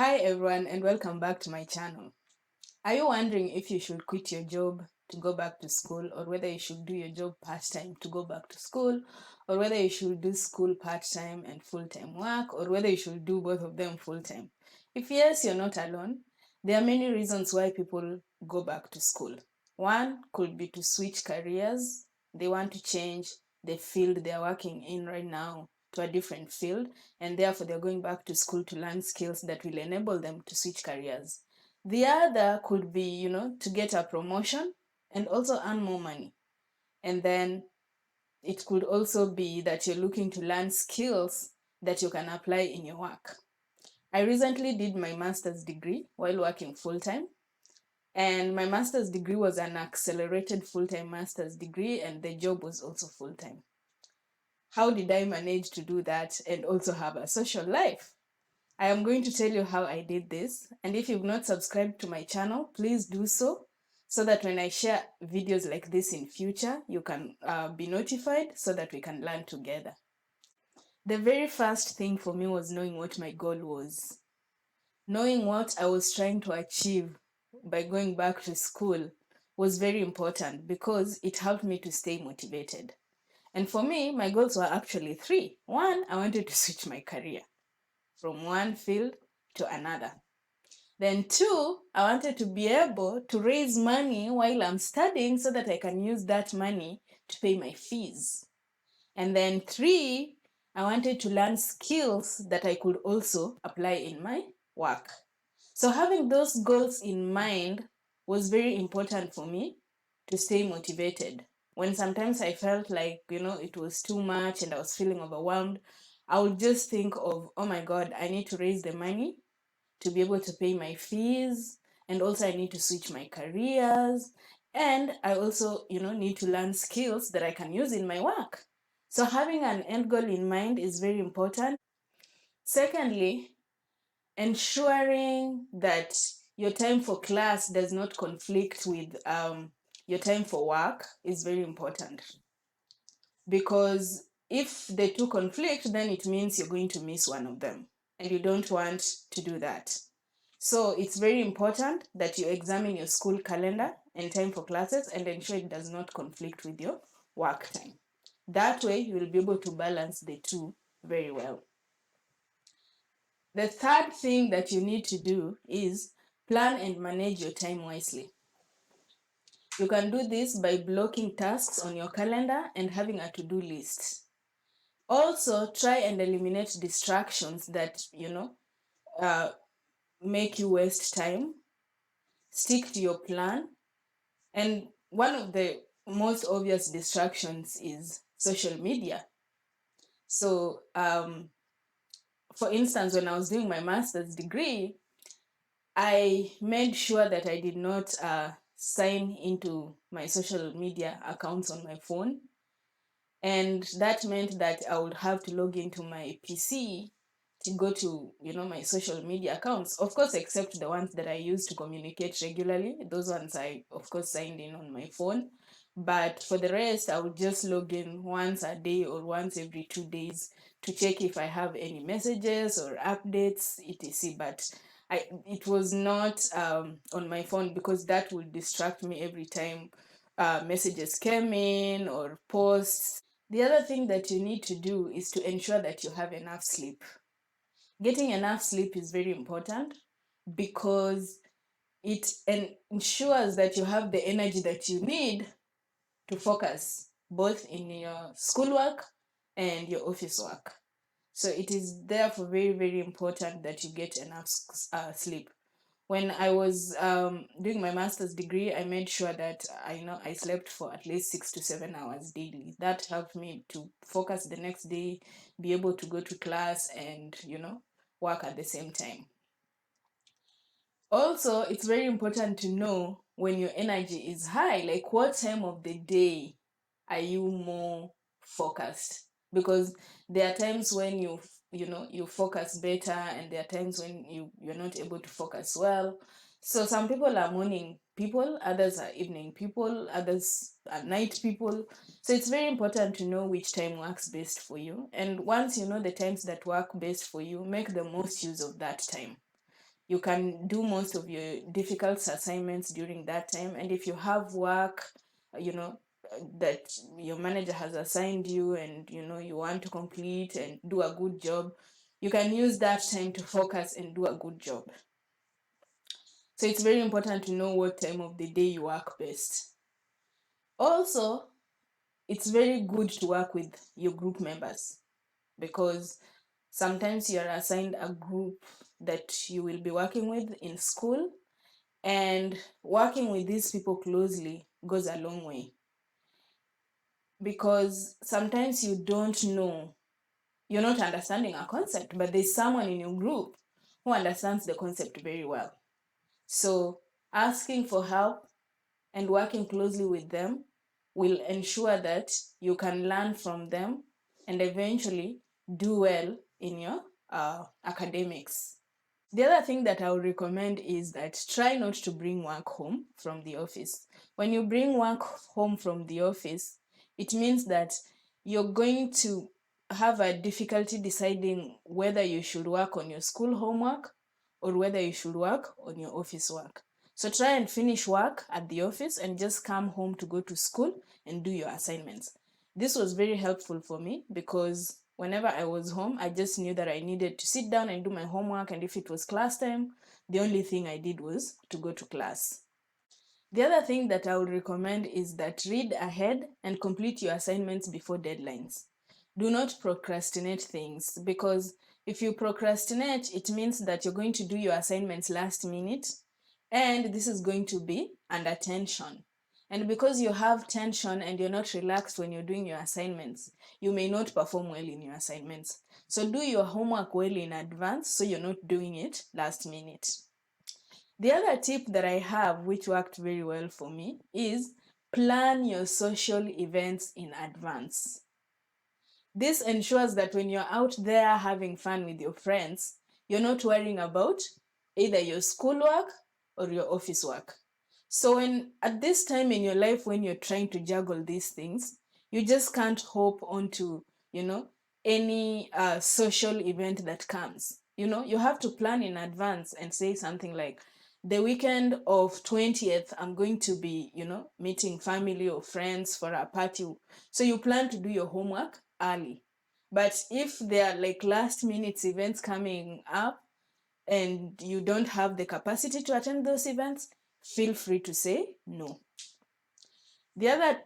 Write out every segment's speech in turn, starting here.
Hi everyone and welcome back to my channel. Are you wondering if you should quit your job to go back to school, or whether you should do your job part-time to go back to school, or whether you should do school part-time and full-time work, or whether you should do both of them full-time? If yes, you're not alone. There are many reasons why people go back to school. One could be to switch careers. They want to change the field they're working in right now to a different field, and therefore they're going back to school to learn skills that will enable them to switch careers. The other could be, to get a promotion and also earn more money. And then it could also be that you're looking to learn skills that you can apply in your work. I recently did my master's degree while working full-time, and my master's degree was an accelerated full-time master's degree, and the job was also full-time. How did I manage to do that and also have a social life? I am going to tell you how I did this, and if you've not subscribed to my channel, please do so that when I share videos like this in future, you can be notified so that we can learn together. The very first thing for me was knowing what my goal was. Knowing what I was trying to achieve by going back to school was very important because it helped me to stay motivated. And for me, my goals were actually three. One, I wanted to switch my career from one field to another. Then two, I wanted to be able to raise money while I'm studying so that I can use that money to pay my fees. And then three, I wanted to learn skills that I could also apply in my work. So having those goals in mind was very important for me to stay motivated. When sometimes I felt like, it was too much and I was feeling overwhelmed, I would just think of, oh my God, I need to raise the money to be able to pay my fees, and also I need to switch my careers, and I also need to learn skills that I can use in my work. So having an end goal in mind is very important. Secondly, ensuring that your time for class does not conflict with your time for work is very important, because if the two conflict, then it means you're going to miss one of them, and you don't want to do that. So it's very important that you examine your school calendar and time for classes and ensure it does not conflict with your work time. That way, you will be able to balance the two very well. The third thing that you need to do is plan and manage your time wisely. You can do this by blocking tasks on your calendar and having a to-do list. Also, try and eliminate distractions that, make you waste time. Stick to your plan. And one of the most obvious distractions is social media. So, for instance, when I was doing my master's degree, I made sure that I did not sign into my social media accounts on my phone. And that meant that I would have to log into my PC to go to, my social media accounts. Of course, except the ones that I use to communicate regularly. Those ones I, of course, signed in on my phone. But for the rest, I would just log in once a day or once every 2 days to check if I have any messages or updates, etc. But it was not on my phone, because that would distract me every time messages came in or posts. The other thing that you need to do is to ensure that you have enough sleep. Getting enough sleep is very important because it ensures that you have the energy that you need to focus both in your schoolwork and your office work. So it is therefore very, very important that you get enough sleep. When I was doing my master's degree, I made sure that I slept for at least 6 to 7 hours daily. That helped me to focus the next day, be able to go to class, and work at the same time. Also, it's very important to know when your energy is high, like what time of the day are you more focused? Because there are times when you focus better, and there are times when you're not able to focus well. So some people are morning people, others are evening people, others are night people. So it's very important to know which time works best for you. And once you know the times that work best for you, make the most use of that time. You can do most of your difficult assignments during that time. And if you have work, you know, that your manager has assigned you and you want to complete and do a good job, you can use that time to focus and do a good job. So it's very important to know what time of the day you work best. Also, it's very good to work with your group members, because sometimes you're assigned a group that you will be working with in school, and working with these people closely goes a long way, because sometimes you don't know, you're not understanding a concept, but there's someone in your group who understands the concept very well. So asking for help and working closely with them will ensure that you can learn from them and eventually do well in your academics. The other thing that I would recommend is that try not to bring work home from the office. When you bring work home from the office, it means that you're going to have a difficulty deciding whether you should work on your school homework or whether you should work on your office work. So try and finish work at the office and just come home to go to school and do your assignments. This was very helpful for me, because whenever I was home, I just knew that I needed to sit down and do my homework. And if it was class time, the only thing I did was to go to class. The other thing that I would recommend is that read ahead and complete your assignments before deadlines. Do not procrastinate things, because if you procrastinate, it means that you're going to do your assignments last minute, and this is going to be under tension. And because you have tension and you're not relaxed when you're doing your assignments, you may not perform well in your assignments. So do your homework well in advance so you're not doing it last minute. The other tip that I have, which worked very well for me, is plan your social events in advance. This ensures that when you're out there having fun with your friends, you're not worrying about either your schoolwork or your office work. So when at this time in your life when you're trying to juggle these things, you just can't hope onto, any social event that comes. You have to plan in advance and say something like, the weekend of 20th, I'm going to be, meeting family or friends for a party. So you plan to do your homework early. But if there are like last minute events coming up and you don't have the capacity to attend those events, feel free to say no. The other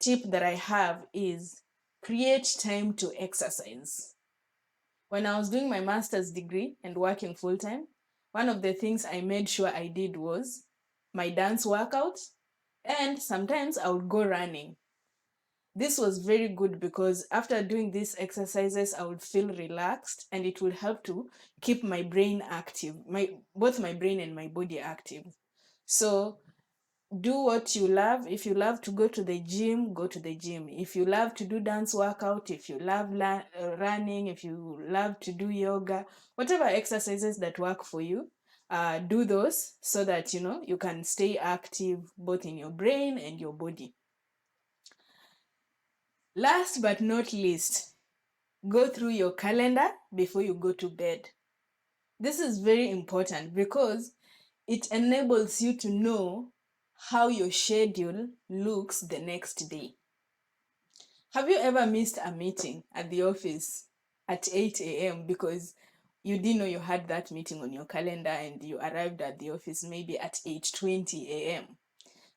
tip that I have is create time to exercise. When I was doing my master's degree and working full time, one of the things I made sure I did was my dance workout, and sometimes I would go running. This was very good because after doing these exercises, I would feel relaxed, and it would help to keep my brain active, both my brain and my body active. So do what you love. If you love to go to the gym, go to the gym. If you love to do dance workout, if you love running, if you love to do yoga, whatever exercises that work for you, do those so that you can stay active both in your brain and your body. Last but not least, go through your calendar before you go to bed. This is very important because it enables you to know how your schedule looks the next day. Have you ever missed a meeting at the office at 8 a.m. because you didn't know you had that meeting on your calendar and you arrived at the office maybe at 8:20 a.m.?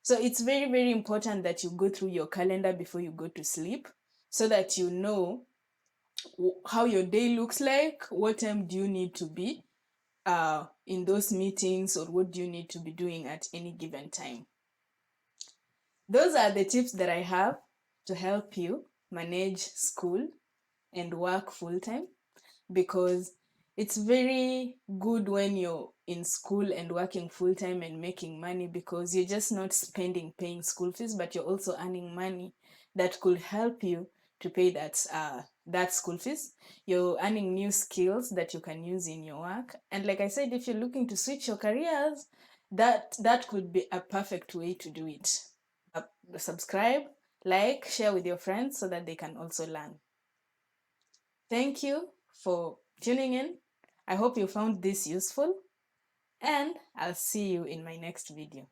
So it's very, very important that you go through your calendar before you go to sleep so that you know how your day looks like, what time do you need to be in those meetings, or what do you need to be doing at any given time. Those are the tips that I have to help you manage school and work full-time, because it's very good when you're in school and working full-time and making money, because you're just not spending paying school fees, but you're also earning money that could help you to pay that school fees. You're earning new skills that you can use in your work. And like I said, if you're looking to switch your careers, that could be a perfect way to do it. Subscribe, like, share with your friends so that they can also learn. Thank you for tuning in. I hope you found this useful. and I'll see you in my next video.